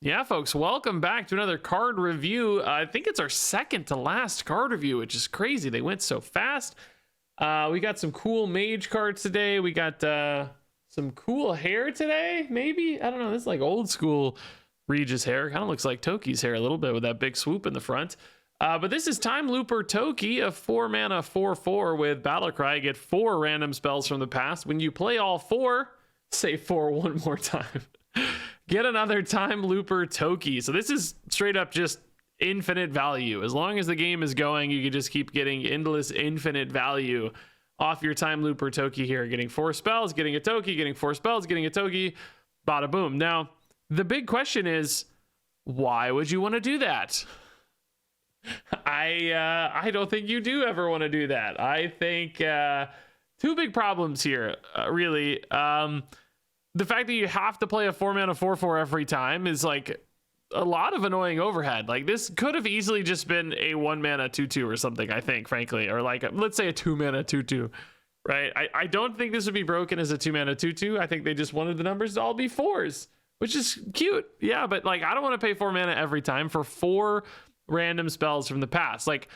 Yeah, folks, welcome back to another card review. I think it's our second to last card review, which is crazy. They went so fast. We got some cool Mage cards today. We got some cool hair today, maybe? I don't know. This is like old school Regis hair. Kind of looks like Toki's hair a little bit with that big swoop in the front. But this is Time Looper Toki, a 4-mana 4/4 with Battlecry. Get 4 random spells from the past. When you play all 4, say 4 one more time. Get another Time Looper Toki. So this is straight up just infinite value. As long as the game is going, you can just keep getting endless infinite value off your Time Looper Toki here. Getting 4 spells, getting a Toki, getting 4 spells, getting a Toki, bada boom. Now, the big question is, why would you want to do that? I don't think you do ever want to do that. I think 2 big problems here, really. The fact that you have to play a 4-mana 4/4 every time is like a lot of annoying overhead. Like this could have easily just been a 1-mana 2/2 or something, I think, frankly, or like let's say a 2-mana 2/2, right? I don't think this would be broken as a 2-mana 2/2. I think they just wanted the numbers to all be 4s, which is cute. Yeah, but like I don't want to pay 4 mana every time for 4 random spells from the past. Like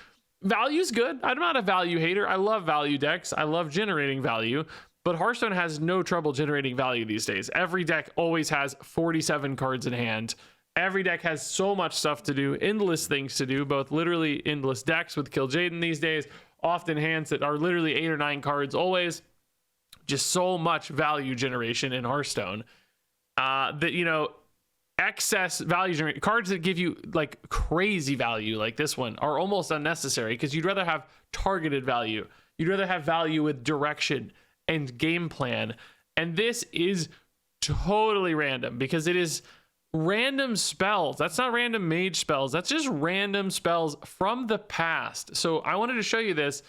value's good. I'm not a value hater. I love value decks. I love generating value. But Hearthstone has no trouble generating value these days. Every deck always has 47 cards in hand. Every deck has so much stuff to do, endless things to do, both literally endless decks with Kill Jaden these days, often hands that are literally 8 or 9 cards always. Just so much value generation in Hearthstone that, you know, excess value generation cards that give you like crazy value like this one are almost unnecessary because you'd rather have targeted value. You'd rather have value with direction and game plan, and this is totally random because it is random spells. That's not random mage spells, that's just random spells from the past. So I wanted to show you this.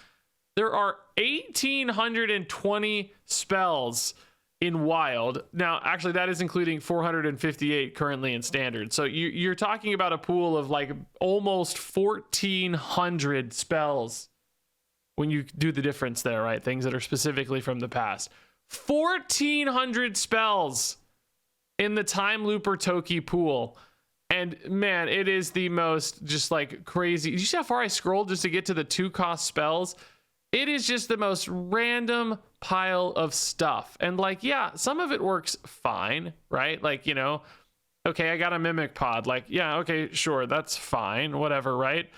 There are 1,820 spells in wild. Now actually that is including 458 currently in standard, so you're talking about a pool of like almost 1,400 spells when you do the difference there, right? Things that are specifically from the past. 1,400 spells in the Time Looper Toki pool. And man, it is the most just like crazy. Did you see how far I scrolled just to get to the 2-cost spells? It is just the most random pile of stuff. And like, yeah, some of it works fine, right? Like, you know, okay, I got a Mimic Pod. Like, yeah, okay, sure, that's fine, whatever, right?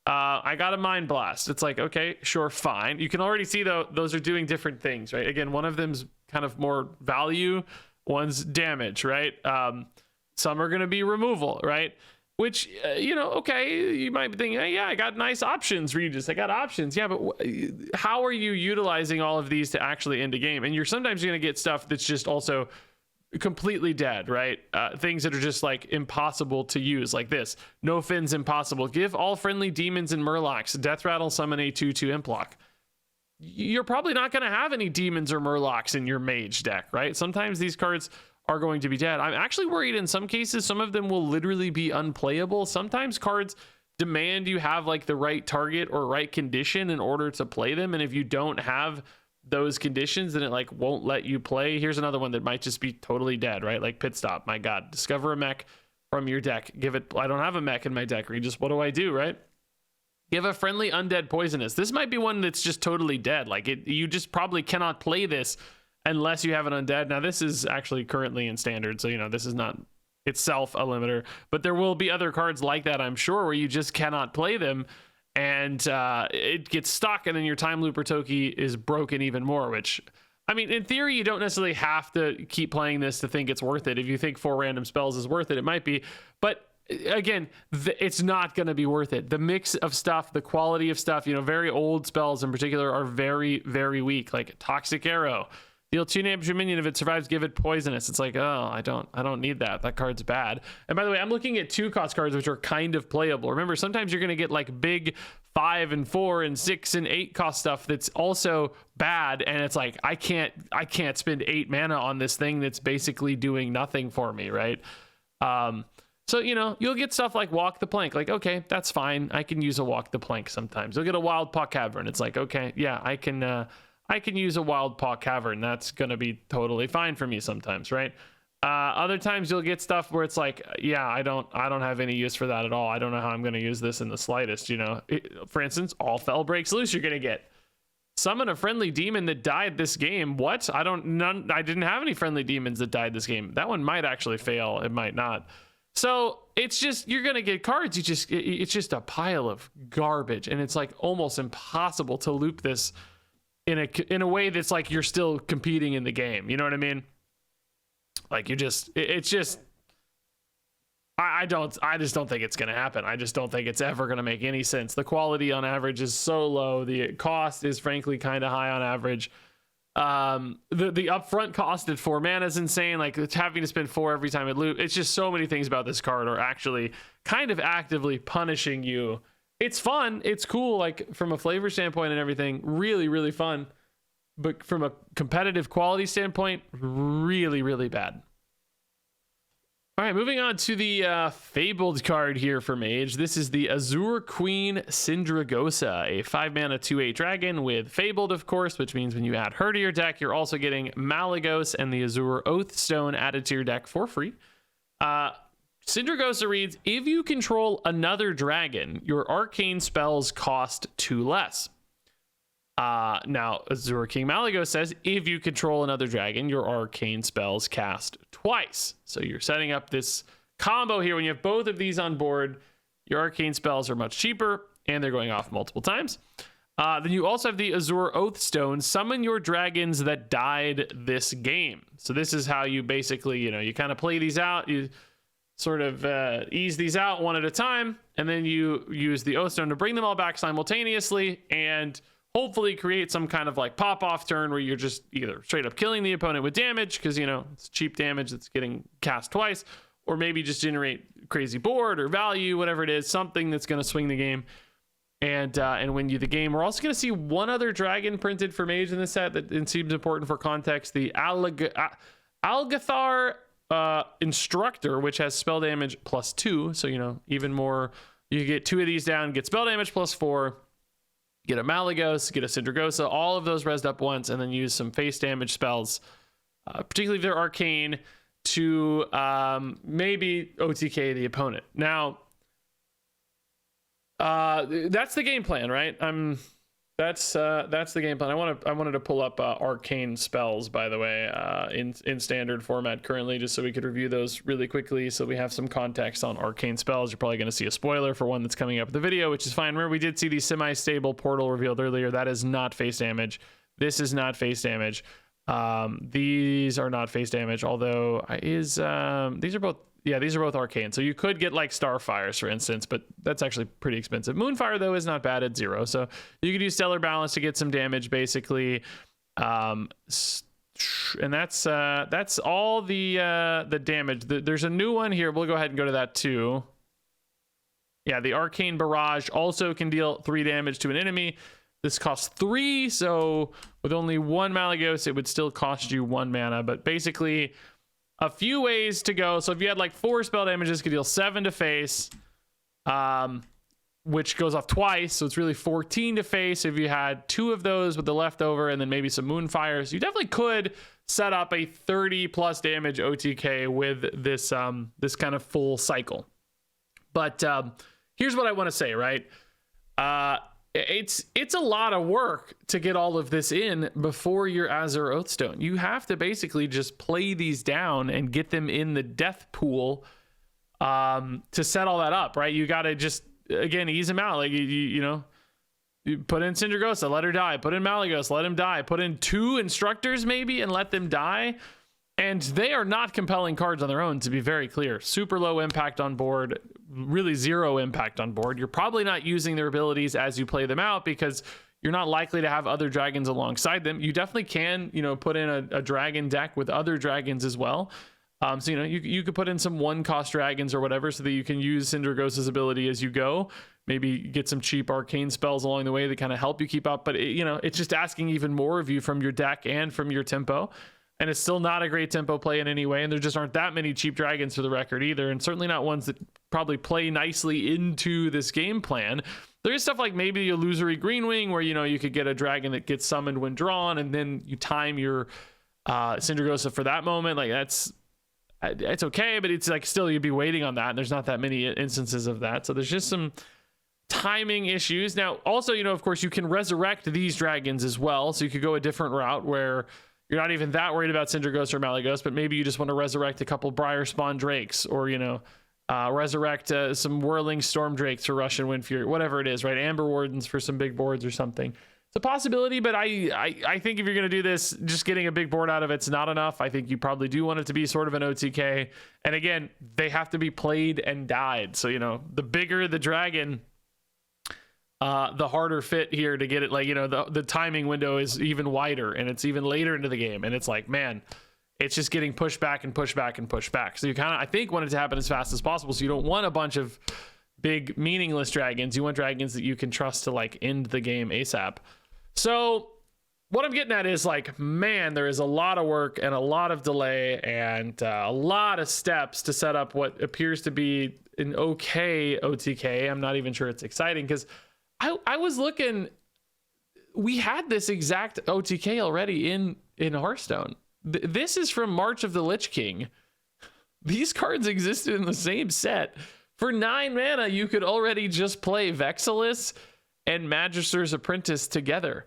I got a Mind Blast. It's like, okay, sure, fine. You can already see though those are doing different things, right? Again, one of them's kind of more value, one's damage, right? Some are going to be removal, right? Which, you know, okay, you might be thinking, hey, yeah, I got nice options, Regis. I got options. Yeah, but how are you utilizing all of these to actually end a game? And you're sometimes going to get stuff that's just also completely dead, right? Things that are just like impossible to use, like this. No Fins impossible. Give all friendly demons and murlocs Death Rattle summon a 2/2 Implock. You're probably not going to have any demons or murlocs in your mage deck, right? Sometimes these cards are going to be dead. I'm actually worried in some cases some of them will literally be unplayable. Sometimes cards demand you have like the right target or right condition in order to play them, and if you don't have those conditions, then it like won't let you play. Here's another one that might just be totally dead, right? Like Pit Stop. My god, discover a mech from your deck, give it. I don't have a mech in my deck, Regis. What do I do, right? Give a friendly undead poisonous. This might be one that's just totally dead. Like you just probably cannot play this unless you have an undead. Now this is actually currently in standard, so you know this is not itself a limiter, but there will be other cards like that, I'm sure, where you just cannot play them and it gets stuck, and then your Time Looper Toki is broken even more, which, I mean, in theory, you don't necessarily have to keep playing this to think it's worth it. If you think 4 random spells is worth it, it might be. But again, it's not going to be worth it. The mix of stuff, the quality of stuff, you know, very old spells in particular are very, very weak. Like Toxic Arrow. Deal 2 damage to a minion. If it survives, give it poisonous. It's like, oh, I don't need that. That card's bad. And by the way, I'm looking at 2-cost cards, which are kind of playable. Remember, sometimes you're going to get like big 5 and 4 and 6 and 8-cost stuff that's also bad. And it's like, I can't spend 8 mana on this thing that's basically doing nothing for me, right? So, you know, you'll get stuff like Walk the Plank. Like, okay, that's fine. I can use a Walk the Plank sometimes. You'll get a Wild Paw Cavern. It's like, okay, yeah, I can use a Wild Paw Cavern. That's going to be totally fine for me sometimes, right? Other times you'll get stuff where it's like, yeah, I don't have any use for that at all. I don't know how I'm going to use this in the slightest, you know. For instance, all fell breaks loose you're going to get. Summon a friendly demon that died this game. What? I didn't have any friendly demons that died this game. That one might actually fail. It might not. So it's just, you're going to get cards. It's just a pile of garbage. And it's like almost impossible to loop this in a way that's like you're still competing in the game. You know what I mean? Like I just don't think it's going to happen. I just don't think it's ever going to make any sense. The quality on average is so low. The cost is frankly kind of high on average. The upfront cost at 4 mana is insane. Like it's having to spend 4 every time it loop. It's just so many things about this card are actually kind of actively punishing you. It's fun. It's cool. Like from a flavor standpoint and everything, really, really fun. But from a competitive quality standpoint, really, really bad. All right, moving on to the Fabled card here for Mage. This is the Azure Queen Syndragosa, a 5-mana 2/8 dragon with Fabled, of course, which means when you add her to your deck, you're also getting Malygos and the Azure Oathstone added to your deck for free. Syndragosa reads, if you control another dragon, your arcane spells cost 2 less. Now, Azure King Malygos says, if you control another dragon, your arcane spells cast twice. So you're setting up this combo here. When you have both of these on board, your arcane spells are much cheaper, and they're going off multiple times. Then you also have the Azure Oathstone. Summon your dragons that died this game. So this is how you basically, you kind of play these out. You sort of ease these out one at a time, and then you use the Oathstone to bring them all back simultaneously, and hopefully create some kind of like pop-off turn where you're just either straight up killing the opponent with damage, because, it's cheap damage that's getting cast twice, or maybe just generate crazy board or value, whatever it is, something that's going to swing the game and win you the game. We're also going to see one other dragon printed for Mage in the set that it seems important for context, the Algathar Instructor, which has spell damage +2, so, even more. You get 2 of these down, get spell damage +4, get a Malygos, get a Syndragosa, all of those rezzed up once, and then use some face damage spells, particularly if they're arcane, to maybe OTK the opponent. Now, that's the game plan, right? That's the game plan. I wanted to pull up arcane spells, by the way, in standard format currently, just so we could review those really quickly, so we have some context on arcane spells. You're probably going to see a spoiler for one that's coming up in the video, which is fine. Remember, we did see the semi-stable portal revealed earlier. That is not face damage. This is not face damage. These are not face damage, although these are both. Yeah, these are both arcane. So you could get like Starfires, for instance, but that's actually pretty expensive. Moonfire, though, is not bad at 0. So you could use Stellar Balance to get some damage, basically. And that's all the damage. There's a new one here. We'll go ahead and go to that too. Yeah, the Arcane Barrage also can deal 3 damage to an enemy. This costs 3, so with only 1 Malygos, it would still cost you 1 mana. But basically, a few ways to go. So if you had like 4 spell damages, could deal 7 to face, which goes off twice. So it's really 14 to face. If you had 2 of those with the leftover and then maybe some Moonfires, you definitely could set up a 30 plus damage OTK with this this kind of full cycle. But here's what I want to say, right? It's a lot of work to get all of this in before your Azure Oathstone. You have to basically just play these down and get them in the death pool to set all that up, right? You got to just, again, ease them out. Like, you put in Syndragosa, let her die. Put in Malygos, let him die. Put in 2 Instructors maybe and let them die. And they are not compelling cards on their own, to be very clear. Super low impact on board, really 0 impact on board. You're probably not using their abilities as you play them out because you're not likely to have other dragons alongside them. You definitely can, put in a dragon deck with other dragons as well. So, you could put in some 1-cost dragons or whatever so that you can use Syndragosa's ability as you go. Maybe get some cheap arcane spells along the way that kind of help you keep up. But, it's just asking even more of you from your deck and from your tempo. And it's still not a great tempo play in any way. And there just aren't that many cheap dragons for the record either. And certainly not ones that probably play nicely into this game plan. There is stuff like maybe the Illusory Greenwing where, you could get a dragon that gets summoned when drawn and then you time your Syndragosa for that moment. Like it's okay, but it's like still you'd be waiting on that, and there's not that many instances of that. So there's just some timing issues. Now, also, you know, of course, you can resurrect these dragons as well. So you could go a different route where you're not even that worried about Cinder Ghost or Malygos, but maybe you just want to resurrect a couple Briar Spawn Drakes, or, you know, resurrect some Whirling Storm Drakes for Russian Wind Fury, whatever it is, right? Amber Wardens for some big boards or something. It's a possibility, but I think if you're going to do this, just getting a big board out of it's not enough. I think you probably do want it to be sort of an OTK. And again, they have to be played and died. So, you know, the bigger the dragon, the harder fit here to get it. Like, you know, the timing window is even wider, and it's even later into the game. And it's like, man, it's just getting pushed back and pushed back and pushed back. So you kind of, I think, want it to happen as fast as possible. So you don't want a bunch of big meaningless dragons. You want dragons that you can trust to like end the game ASAP. So what I'm getting at is like, man, there is a lot of work and a lot of delay and a lot of steps to set up what appears to be an okay OTK. I'm not even sure it's exciting, because I was looking, we had this exact OTK already in Hearthstone. This is from March of the Lich King. These cards existed in the same set. For 9 mana, you could already just play Vexilus and Magister's Apprentice together.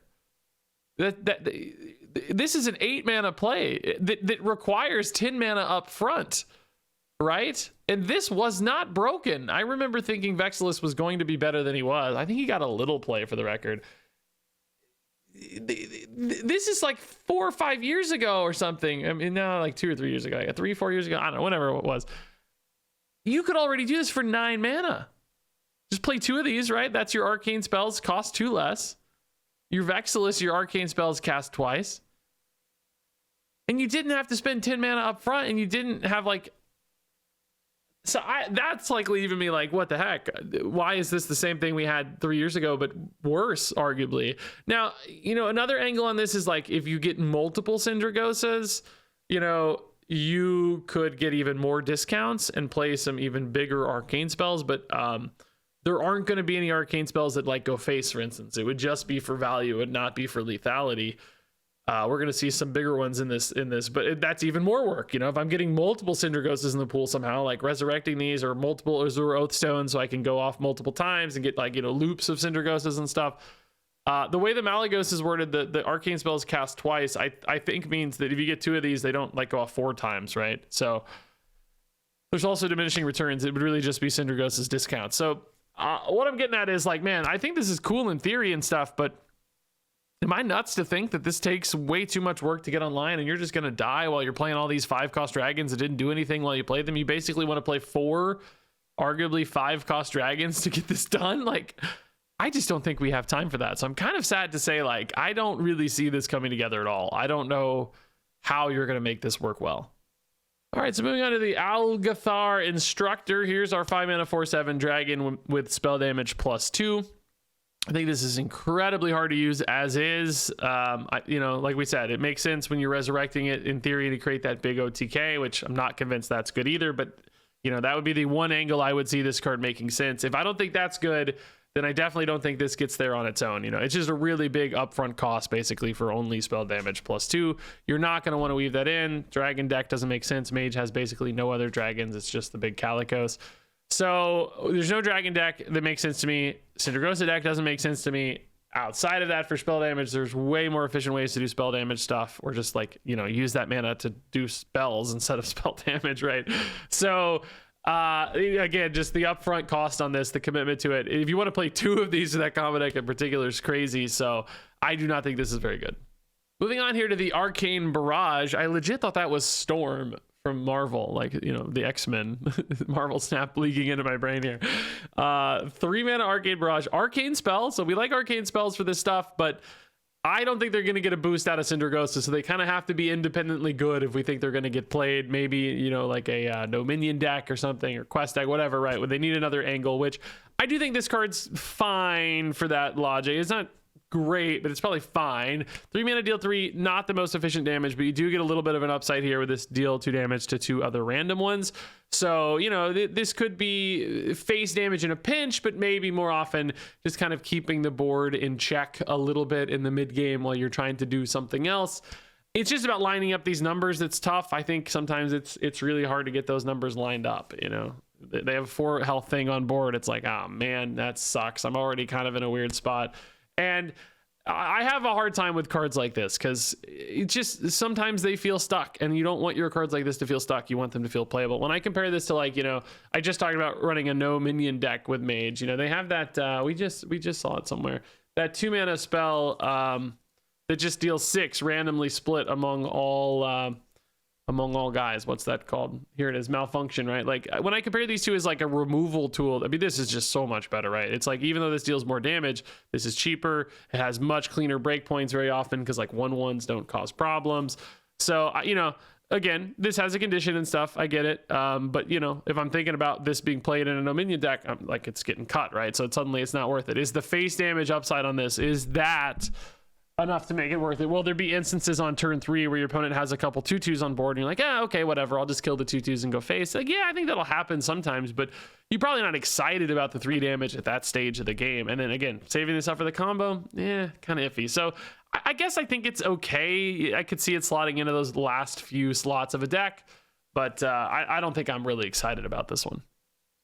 This is an 8 mana play that requires 10 mana up front, right? And this was not broken. I remember thinking Vexilus was going to be better than he was. I think he got a little play, for the record. This is like 4 or 5 years ago or something. I mean, no, like 2 or 3 years ago. 3, 4 years ago. I don't know, whatever it was. You could already do this for 9 mana. Just play 2 of these, right? That's your arcane spells, cost 2 less. Your Vexilus, your arcane spells cast twice. And you didn't have to spend 10 mana up front, and you didn't have like... So that's like leaving me like, what the heck? Why is this the same thing we had 3 years ago, but worse, arguably? Now, you know, another angle on this is like, if you get multiple Syndragosas, you know, you could get even more discounts and play some even bigger arcane spells, but there aren't going to be any arcane spells that like go face, for instance. It would just be for value, it would not be for lethality. We're going to see some bigger ones in this, but that's even more work. You know, if I'm getting multiple Syndragosas in the pool somehow, like resurrecting these, or multiple Azure Oathstones, so I can go off multiple times and get like, you know, loops of Syndragosas and stuff. The way the Malygos is worded, the arcane spells cast twice, I think means that if you get 2 of these, they don't like go off 4 times, right? So there's also diminishing returns. It would really just be Syndragosas discounts. So what I'm getting at is like, man, I think this is cool in theory and stuff, but am I nuts to think that this takes way too much work to get online, and you're just going to die while you're playing all these 5-cost dragons that didn't do anything while you played them? You basically want to play 4, arguably 5-cost dragons to get this done? Like, I just don't think we have time for that. So I'm kind of sad to say, like, I don't really see this coming together at all. I don't know how you're going to make this work well. All right, so moving on to the Algathar Instructor. Here's our 5 mana 4/7 dragon with spell damage +2. I think this is incredibly hard to use as is. You know, like we said, it makes sense when you're resurrecting it in theory to create that big OTK, which I'm not convinced that's good either. But, you know, that would be the one angle I would see this card making sense. If I don't think that's good, then I definitely don't think this gets there on its own. You know, it's just a really big upfront cost basically for only spell damage +2. You're not going to want to weave that in. Dragon deck doesn't make sense. Mage has basically no other dragons. It's just the big Calicos. So there's no dragon deck that makes sense to me. Syndragosa deck doesn't make sense to me. Outside of that, for spell damage, there's way more efficient ways to do spell damage stuff, or just like, you know, use that mana to do spells instead of spell damage, right? So again, just the upfront cost on this, the commitment to it. If you want to play 2 of these, that combo deck in particular is crazy. So I do not think this is very good. Moving on here to the Arcane Barrage. I legit thought that was Storm from Marvel, like, you know, the X-Men. Marvel snap leaking into my brain here. 3 mana Arcane Barrage, arcane spell. So we like arcane spells for this stuff, but I don't think they're going to get a boost out of Syndragosa, so they kind of have to be independently good if we think they're going to get played. Maybe, you know, like a no minion deck or something, or quest deck, whatever, right? When they need another angle, which I do think this card's fine for that logic. It's not great, but it's probably fine. 3 mana, deal 3, not the most efficient damage, but you do get a little bit of an upside here with this deal 2 damage to 2 other random ones. So, you know, this could be face damage in a pinch, but maybe more often just kind of keeping the board in check a little bit in the mid game while you're trying to do something else. it's just about lining up these numbers that's tough. I think sometimes it's really hard to get those numbers lined up, you know. They have a 4 health thing on board. It's like, oh man, that sucks. I'm already kind of in a weird spot. And I have a hard time with cards like this because it just sometimes they feel stuck, and you don't want your cards like this to feel stuck. You want them to feel playable. When I compare this to, like, you know, I just talked about running a no minion deck with Mage. You know, they have that we just saw it somewhere. That 2-mana spell that just deals 6 randomly split among all guys. What's that called? Here it is, malfunction, right? Like, when I compare these two as like a removal tool, I mean, this is just so much better, right? It's like, even though this deals more damage, this is cheaper. It has much cleaner breakpoints very often because, like, 1/1s don't cause problems. So, you know, again, this has a condition and stuff. I get it. But, you know, if I'm thinking about this being played in a no minion deck, I'm like, it's getting cut, right? So suddenly it's not worth it. Is the face damage upside on this, is that enough to make it worth it? Will there be instances on turn 3 where your opponent has a couple 2/2s on board and you're like, okay, whatever, I'll just kill the 2/2s and go face? Like, yeah, I think that'll happen sometimes, but you're probably not excited about the 3 damage at that stage of the game. And then again, saving this up for the combo, kind of iffy. So I guess I think it's okay. I could see it slotting into those last few slots of a deck, but I don't think I'm really excited about this one.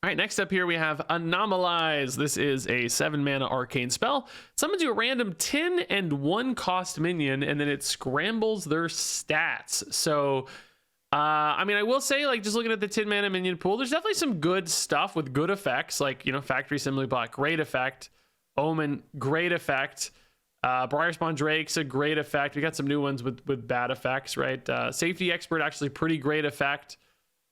All right, next up here we have Anomalize. This is a 7-mana arcane spell. Summons you a random 10 and 1 cost minion, and then it scrambles their stats. So, I mean, I will say, like, just looking at the 10-mana minion pool, there's definitely some good stuff with good effects, like, you know, Factory Assembly Block, great effect. Omen, great effect. Briarspawn Drake's a great effect. We got some new ones with bad effects, right? Safety Expert, actually pretty great effect.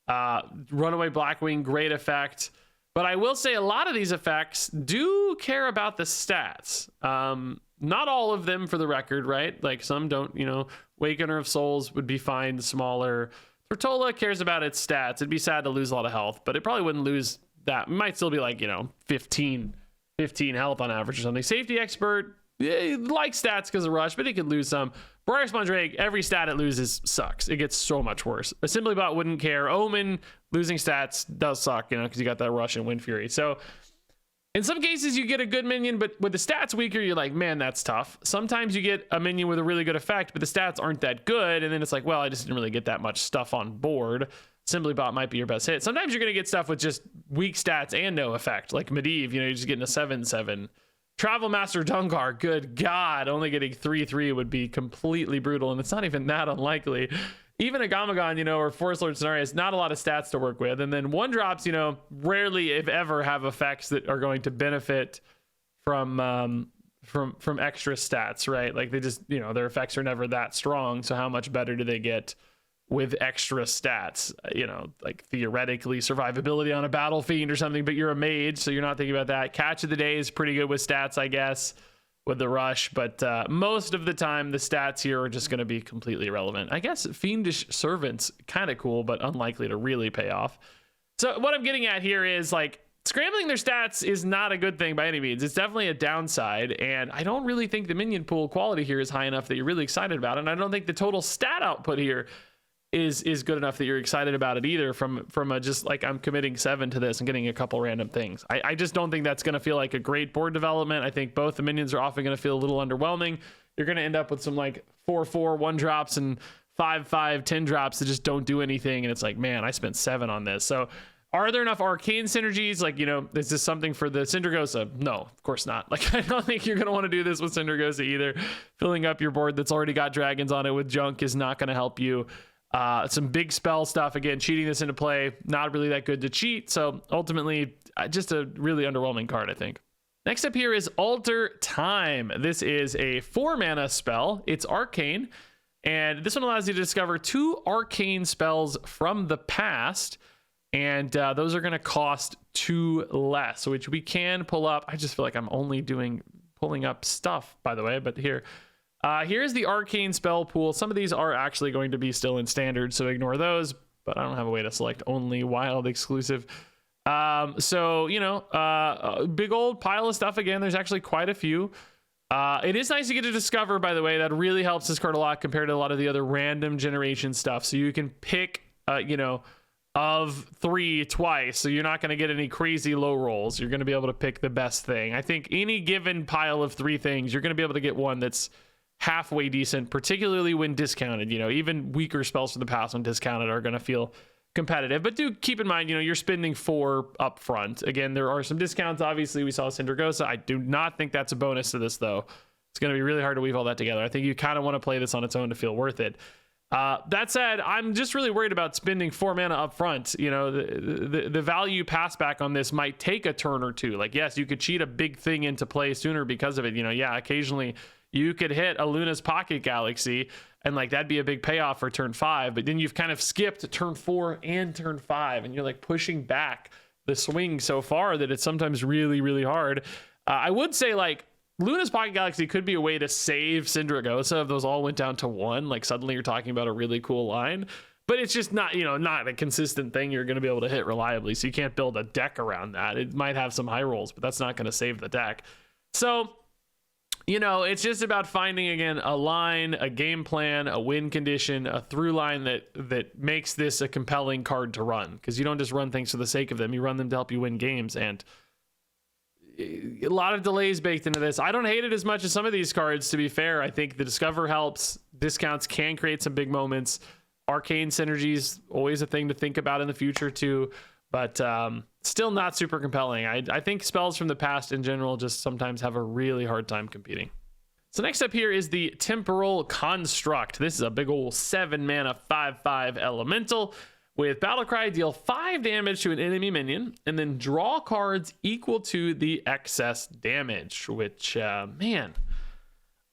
Runaway Blackwing, great effect. But I will say a lot of these effects do care about the stats. Not all of them, for the record, right? Like, some don't, you know. Wakener of Souls would be fine, smaller. Tortola cares about its stats. It'd be sad to lose a lot of health, but it probably wouldn't lose that. It might still be like, you know, 15 health on average or something. Safety Expert, like stats because of rush, but it could lose some. Briarspawn Drake, every stat it loses sucks. It gets so much worse. Assembly Bot wouldn't care. Omen, losing stats does suck, you know, because you got that rush and Wind Fury. So in some cases you get a good minion, but with the stats weaker, you're like, man, that's tough. Sometimes you get a minion with a really good effect, but the stats aren't that good, and then it's like, well, I just didn't really get that much stuff on board. Assembly Bot might be your best hit. Sometimes you're going to get stuff with just weak stats and no effect, like Medivh, you know, you're just getting a 7/7. Travel Master Dungar, good God, only getting 3/3 would be completely brutal, and it's not even that unlikely. Even a Gamagon, you know, or Forest Lord Scenarios, not a lot of stats to work with. And then 1-drops, you know, rarely, if ever, have effects that are going to benefit from extra stats, right? Like, they just, you know, their effects are never that strong, so how much better do they get with extra stats? You know, like, theoretically survivability on a Battle Fiend or something, but you're a mage, so you're not thinking about that. Catch of the Day is pretty good with stats, I guess, with the rush, but most of the time the stats here are just going to be completely irrelevant. I guess Fiendish Servant's kind of cool, but unlikely to really pay off. So what I'm getting at here is, like, scrambling their stats is not a good thing by any means. It's definitely a downside, and I don't really think the minion pool quality here is high enough that you're really excited about it, and I don't think the total stat output here is good enough that you're excited about it either, from a just like, I'm committing 7 to this and getting a couple random things. I just don't think that's going to feel like a great board development. I think both the minions are often going to feel a little underwhelming. You're going to end up with some like 4/4 1-drops and 5/5 10-drops that just don't do anything, and it's like, man, I spent 7 on this. So are there enough arcane synergies? Like, you know, is this something for the Syndragosa? No, of course not. Like, I don't think you're going to want to do this with Syndragosa either. Filling up your board that's already got dragons on it with junk is not going to help you. Some big spell stuff, again, cheating this into play, not really that good to cheat. So ultimately, just a really underwhelming card, I think. Next up here is Alter Time. This is a 4-mana spell. It's arcane, and this one allows you to discover 2 arcane spells from the past, and those are going to cost 2 less, which we can pull up. I just feel like I'm only pulling up stuff, by the way, but here's the arcane spell pool. Some of these are actually going to be still in standard, so ignore those, but I don't have a way to select only wild exclusive. So, you know, a big old pile of stuff. Again, there's actually quite a few. It is nice to get to discover, by the way. That really helps this card a lot compared to a lot of the other random generation stuff. So you can pick, you know, of 3 twice, so you're not going to get any crazy low rolls. You're going to be able to pick the best thing. I think any given pile of 3 things, you're going to be able to get one that's halfway decent, particularly when discounted. You know, even weaker spells from the past when discounted are going to feel competitive. But do keep in mind, you know, you're spending 4 up front. Again, there are some discounts. Obviously, we saw Syndragosa. I do not think that's a bonus to this, though. It's going to be really hard to weave all that together. I think you kind of want to play this on its own to feel worth it. That said, I'm just really worried about spending 4 mana up front. You know, the value pass back on this might take a turn or two. Like, yes, you could cheat a big thing into play sooner because of it. You know, yeah, occasionally you could hit a Luna's Pocket Galaxy, and like that'd be a big payoff for turn 5. But then you've kind of skipped turn 4 and turn 5, and you're like pushing back the swing so far that it's sometimes really, really hard. I would say like Luna's Pocket Galaxy could be a way to save Syndragosa if those all went down to 1. Like suddenly you're talking about a really cool line, but it's just not, you know, not a consistent thing you're going to be able to hit reliably. So you can't build a deck around that. It might have some high rolls, but that's not going to save the deck. So, you know, it's just about finding, again, a line, a game plan, a win condition, a through line that makes this a compelling card to run, because you don't just run things for the sake of them. You run them to help you win games, and a lot of delays baked into this. I don't hate it as much as some of these cards, to be fair. I think the Discover helps. Discounts can create some big moments. Arcane synergies, always a thing to think about in the future too, but still not super compelling. I think spells from the past in general just sometimes have a really hard time competing. So next up here is the Temporal Construct. This is a big old 7 mana 5/5 elemental. With Battlecry, deal 5 damage to an enemy minion, and then draw cards equal to the excess damage, which, man,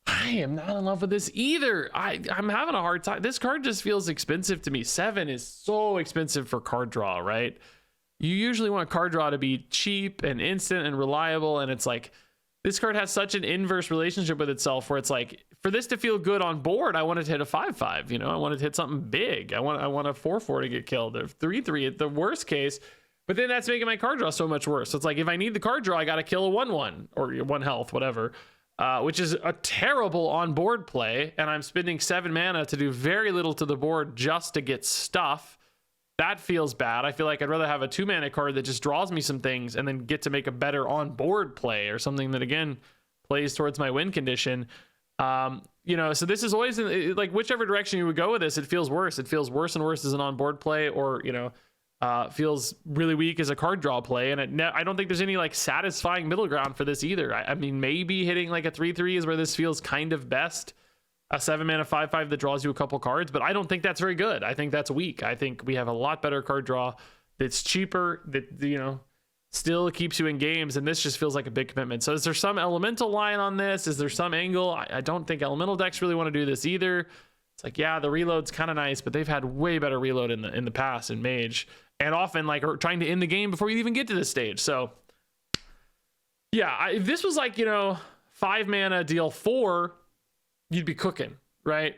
I am not in love with this either. I'm having a hard time. This card just feels expensive to me. 7 is so expensive for card draw, right? You usually want card draw to be cheap and instant and reliable, and it's like, this card has such an inverse relationship with itself where it's like, for this to feel good on board, I wanted to hit a 5/5, you know, I wanted to hit something big. I want a 4/4 to get killed, or 3/3 at the worst case. But then that's making my card draw so much worse. So it's like, if I need the card draw, I got to kill a 1/1 or 1 health, whatever, which is a terrible on board play. And I'm spending 7 mana to do very little to the board just to get stuff. That feels bad. I feel like I'd rather have a 2 mana card that just draws me some things and then get to make a better on board play, or something that, again, plays towards my win condition. You know, so this is always like, whichever direction you would go with this, it feels worse. It feels worse and worse as an on board play, or, you know, feels really weak as a card draw play. And I don't think there's any like satisfying middle ground for this either. I mean, maybe hitting like a 3/3 is where this feels kind of best. A 7 mana 5/5 that draws you a couple cards, but I don't think that's very good. I think that's weak. I think we have a lot better card draw that's cheaper, that, you know, still keeps you in games, and this just feels like a big commitment. So is there some elemental line on this? Is there some angle? I don't think elemental decks really want to do this either. It's like, yeah, the reload's kind of nice, but they've had way better reload in the past in Mage, and often like are trying to end the game before you even get to this stage. So yeah, if this was like, you know, 5 mana deal 4, you'd be cooking, right?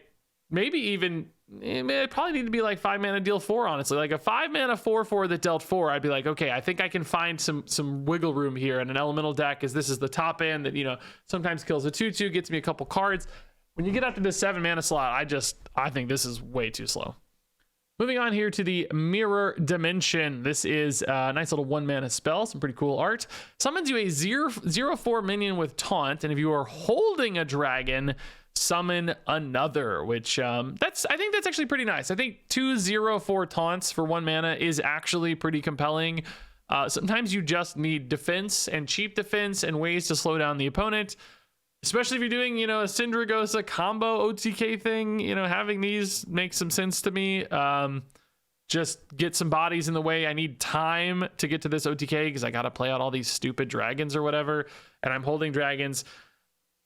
Maybe even, it probably need to be like 5 mana deal 4, honestly. Like a 5 mana 4/4 that dealt 4, I'd be like, okay, I think I can find some wiggle room here in an elemental deck, as this is the top end that, you know, sometimes kills a 2/2, gets me a couple cards. When you get up to the 7 mana slot, I think this is way too slow. Moving on here to the Mirror Dimension. This is a nice little 1 mana spell, some pretty cool art. Summons you a 0/4 minion with Taunt, and if you are holding a dragon, summon another, which I think that's actually pretty nice. I think 2 0/4 taunts for 1 mana is actually pretty compelling. Sometimes you just need defense, and cheap defense, and ways to slow down the opponent, especially if you're doing, you know, a Syndragosa combo OTK thing. You know, having these makes some sense to me. Just get some bodies in the way. I need time to get to this OTK because I got to play out all these stupid dragons or whatever, and I'm holding dragons,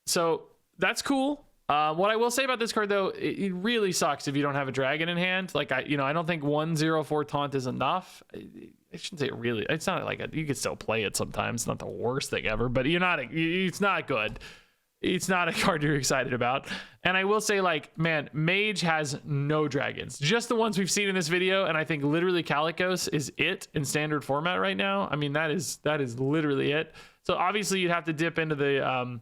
so that's cool. What I will say about this card, though, it really sucks if you don't have a dragon in hand. Like, I don't think 1 0/4 taunt is enough. I shouldn't say it really. It's not like you could still play it sometimes. It's not the worst thing ever, but it's not good. It's not a card you're excited about. And I will say, like, man, Mage has no dragons, just the ones we've seen in this video. And I think literally Calicos is it in standard format right now. I mean, that is literally it. So obviously you'd have to dip into the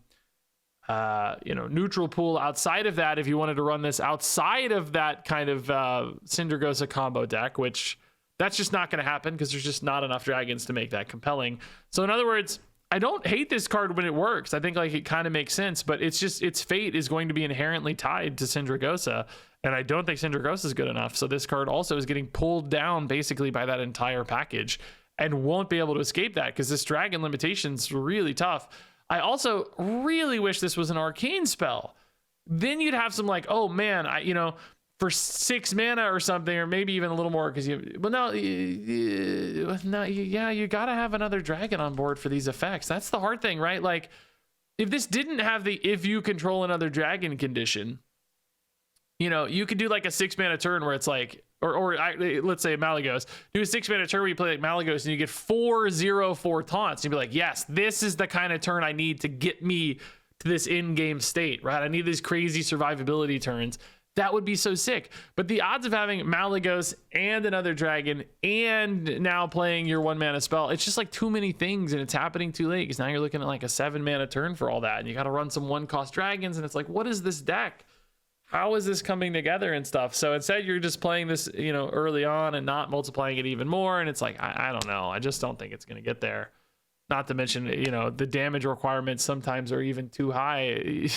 neutral pool outside of that if you wanted to run this outside of that kind of Syndragosa combo deck, which that's just not going to happen because there's just not enough dragons to make that compelling. So in other words, I don't hate this card when it works. I think like it kind of makes sense, but it's just its fate is going to be inherently tied to Syndragosa, and I don't think Syndragosa is good enough. So this card also is getting pulled down basically by that entire package and won't be able to escape that because this dragon limitation's really tough. I also really wish this was an arcane spell. Then you'd have some like, oh man, for 6 mana or something, or maybe even a little more, because you gotta have another dragon on board for these effects. That's the hard thing, right? Like, if this didn't have the if you control another dragon condition, you could do like a 6 mana turn where it's like, let's say Malygos, do a 6 mana turn where you play like Malygos and you get 4/0/4 taunts. You'd be like, yes, this is the kind of turn I need to get me to this in-game state, right? I need these crazy survivability turns. That would be so sick. But the odds of having Malygos and another dragon and now playing your 1 mana spell, it's just like too many things and it's happening too late because now you're looking at like a 7 mana turn for all that. And you got to run some 1-cost dragons. And it's like, what is this deck? How is this coming together and stuff? So instead you're just playing this, early on and not multiplying it even more. And it's like, I don't know. I just don't think it's going to get there. Not to mention, the damage requirements sometimes are even too high.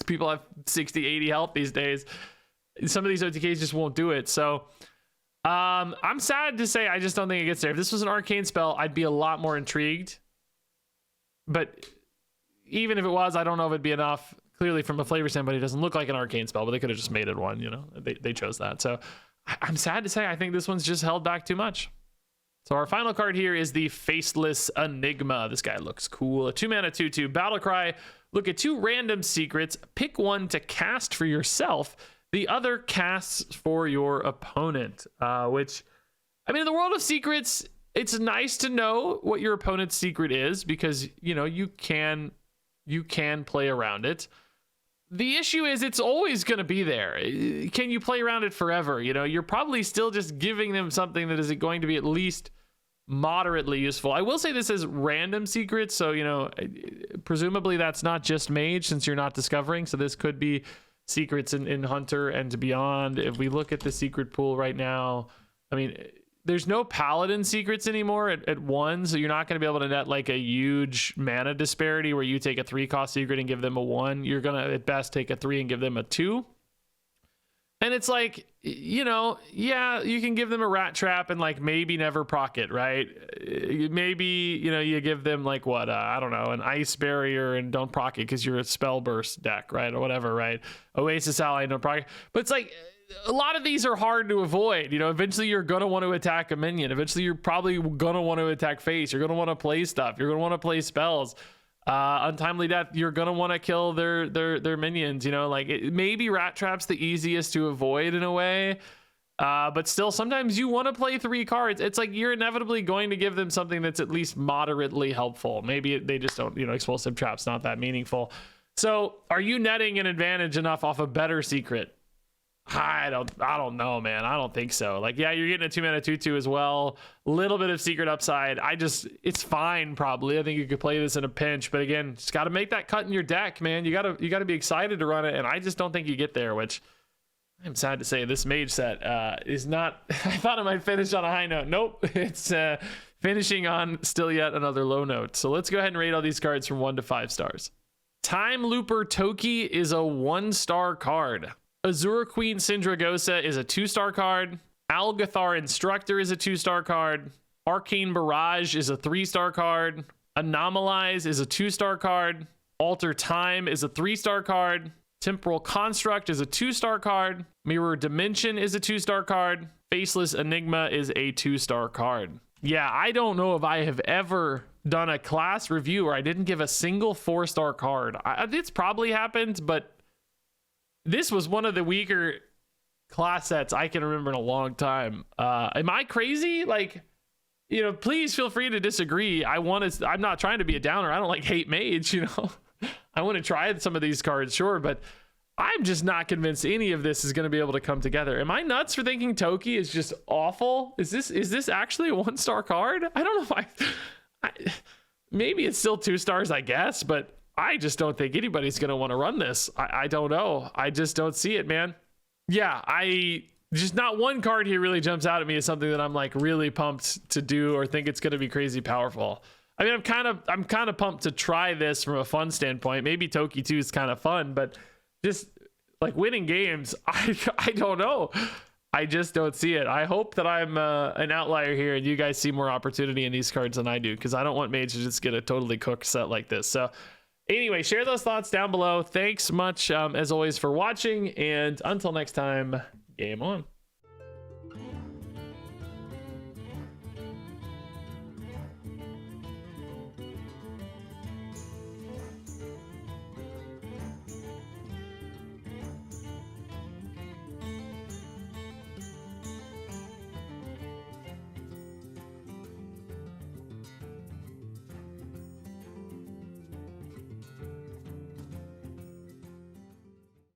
People have 60, 80 health these days. Some of these OTKs just won't do it. So I'm sad to say I just don't think it gets there. If this was an arcane spell, I'd be a lot more intrigued. But even if it was, I don't know if it'd be enough. Clearly, from a flavor standpoint, it doesn't look like an arcane spell, but they could have just made it one. They chose that. So I'm sad to say I think this one's just held back too much. So our final card here is the Faceless Enigma. This guy looks cool. A 2-mana 2/2 battle cry. Look at 2 random secrets. Pick one to cast for yourself. The other casts for your opponent, which, in the world of secrets, it's nice to know what your opponent's secret is because, you can play around it. The issue is it's always going to be there. Can you play around it forever? You're probably still just giving them something that is going to be at least moderately useful. I will say this is random secrets. So, presumably that's not just Mage since you're not discovering. So this could be secrets in Hunter and beyond. If we look at the secret pool right now, there's no Paladin secrets anymore at 1, so you're not going to be able to net like a huge mana disparity where you take a 3-cost secret and give them a 1. You're going to at best take a 3 and give them a 2. And it's like, you can give them a Rat Trap and like maybe never proc it, right? Maybe, you give them like what, I don't know, an Ice Barrier and don't proc it because you're a Spell Burst deck, right? Or whatever, right? Oasis Ally, don't proc it. But it's like, a lot of these are hard to avoid. Eventually you're going to want to attack a minion. Eventually you're probably going to want to attack face. You're going to want to play stuff. You're going to want to play spells. Untimely Death, you're going to want to kill their minions. Maybe Rat Trap's the easiest to avoid in a way. But still, sometimes you want to play 3 cards. It's like you're inevitably going to give them something that's at least moderately helpful. Maybe they just don't, Explosive Trap's not that meaningful. So are you netting an advantage enough off a better secret? I don't know, man. I don't think so. Like, yeah, you're getting a 2-mana 2/2 as well. A little bit of secret upside. It's fine probably. I think you could play this in a pinch, but again, just got to make that cut in your deck, man. You got to be excited to run it, and I just don't think you get there, which I'm sad to say this Mage set is not. I thought it might finish on a high note. Nope, it's finishing on still yet another low note. So let's go ahead and rate all these cards from 1 to 5 stars. Time Looper Toki is a 1-star card. Azure Queen Syndragosa is a 2-star card. Algathar Instructor is a 2-star card. Arcane Barrage is a 3-star card. Anomalize is a 2-star card. Alter Time is a 3-star card. Temporal Construct is a 2-star card. Mirror Dimension is a 2-star card. Faceless Enigma is a 2-star card. Yeah, I don't know if I have ever done a class review where I didn't give a single 4-star card. It's probably happened, but this was one of the weaker class sets I can remember in a long time. Am I crazy? Like, please feel free to disagree. I'm not trying to be a downer. I don't hate Mage, I want to try some of these cards, sure, but I'm just not convinced any of this is going to be able to come together. Am I nuts for thinking Toki is just awful? Is this actually a 1-star card? I don't know if maybe it's still 2 stars, I guess, but I just don't think anybody's going to want to run this. I don't know. I just don't see it, man. Yeah, just not one card here really jumps out at me as something that I'm like really pumped to do or think it's going to be crazy powerful. I mean, I'm kind of pumped to try this from a fun standpoint. Maybe Toki 2 is kind of fun, but just like winning games, I don't know. I just don't see it. I hope that I'm an outlier here and you guys see more opportunity in these cards than I do, because I don't want Mage to just get a totally cooked set like this. So anyway, share those thoughts down below. Thanks much, as always, for watching, and until next time, game on.